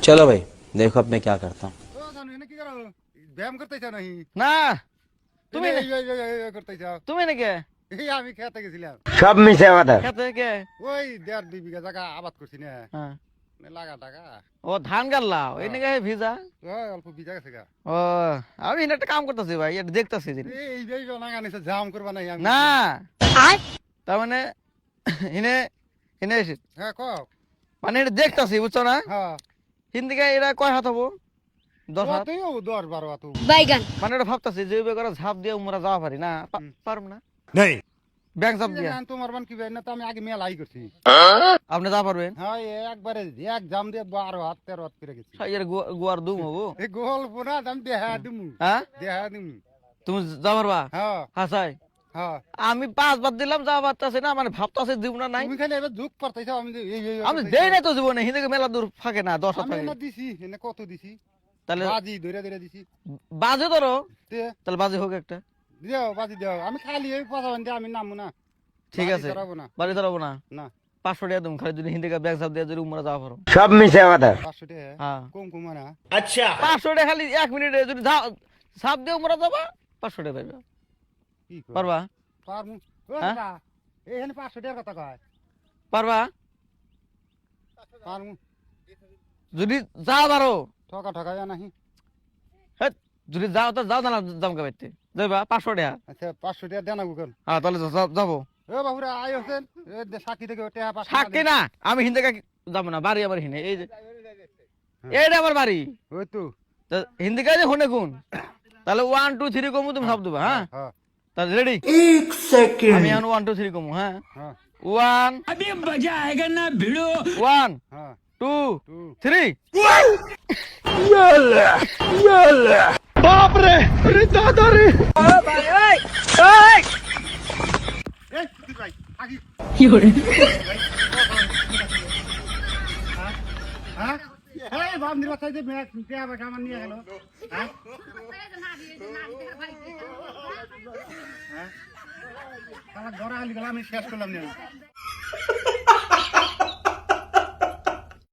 चलो भाई देखो अब मैं क्या करता हूँ। ব্যায়াম করতেছ নাকি না তুমি করতেছ তুমি নাকি এই আমি খেতে গেছিলাম সব মিছে কথা। খেতে কে ওই 1.5-2 বিঘা জায়গা আবাদ করছি না হ্যাঁ লাগা টাকা ও ধান গাল্লা ওই নাকি ভিজা ওই অল্প ভিজা গেছে গা ও আমি এখানে একটা কাম করতেছি ভাই এটা দেখতেছি এই নাগা নিছে জাম করবা নাই আমি না তার মানে এনে এনে এসে হ্যাঁ কও মানে এটা দেখতেছি বুঝছো না হ্যাঁ হিন্দিকে এরা কয় হাত হবো 10 হাত তুইও 10-12 হাত বাইগান মানে এটা ভাবতেছি যে করে ঝাঁপ দিয়ে উমরা যাওয়া পারি না পারব না নেই ব্যাংক ঝাঁপ দিয়ে তোমার বান কি না তো আমি আগে মেলাই করছি আপনি যা পারবেন হ্যাঁ একবারে এক জাম দিয়ে 12 হাত 13 হাত করে গেছি এর গোয়ার দুম হবো এই গল্প না আমি দেহা দিমু হ্যাঁ দেহা দিমু তুমি যা পারবা হ্যাঁ হ্যাঁ সাই হ্যাঁ আমি 5 বার দিলাম যা পারতাছি না মানে ভাবতাছি দিব না নাই তুমি খালি এবার যোগ করতেছ আমি আমি দেই না তো জীবনে হিন্দিকে মেলা দূর ফাঁকে না 10 হাত আমি ফাঁকে না দিছি এনে কত দিছি তাহলে বাজি ধরে ধরে দিছি বাজে ধরো তে তাহলে বাজে হোক একটা দিও বাজি দিও আমি খালি এই পাঁচা দিয়ে আমি নামু না ঠিক বাজি আছে ধরাবো না বাড়ি ধরবো না না 500 টাকা তুমি খালি যদি হিন্দিকে ব্যাংক ঝাঁপ দিয়ে যদি উমরা যাওয়া পারো সব মিছে কথা। 500 টাকা হ্যাঁ কম কম না 500 টাকা খালি 1 মিনিটে যদি ঝাঁপ দিয়ে উমরা যাবা 500 টাকা পাইবা কি কর পারবা পারমু ও হ্যাঁ? দাদা এইখানে 500 টাকার কথা কয় পারবা পারমু যদি যাও পারো ঠকা ঠকা যা নাহি হেৎ, যদি যাও তো যাও না জামকা বাইতে যাইবা 500 টাকা আচ্ছা 500 টাকা দেনা গুগল হ্যাঁ তাহলে যাবো ও বাবুরা আই হোসেন সাক্ষী থেকে টাকা 500 থাকি না আমি হিন্দিকে যাবো না বাড়ি আমার হিনে এই যে এইটা আমার বাড়ি ওই তো তো হিন্দিকে যে হনে কোন তাহলে 1 2 3 কমু তুমি সব দেবা হ্যাঁ হ্যাঁ তাহলে রেডি 1 সেকেন্ড। আমি এখন 1 2 3 কমু হ্যাঁ হ্যাঁ 1 अभी मजा आएगा ना भिड़ो। 1 হ্যাঁ 2 টু 3 बाप रे, अरे दादा रे। এই তুই ভাই আগি হ্যাঁ এই বাপ নির্বাচন যে মেয়ে টাকা পয়সা আমার নিয়ে গেল হ্যাঁ হ্যাঁ আমার ঘরে আলি গেলাম আমি শেষ করলাম না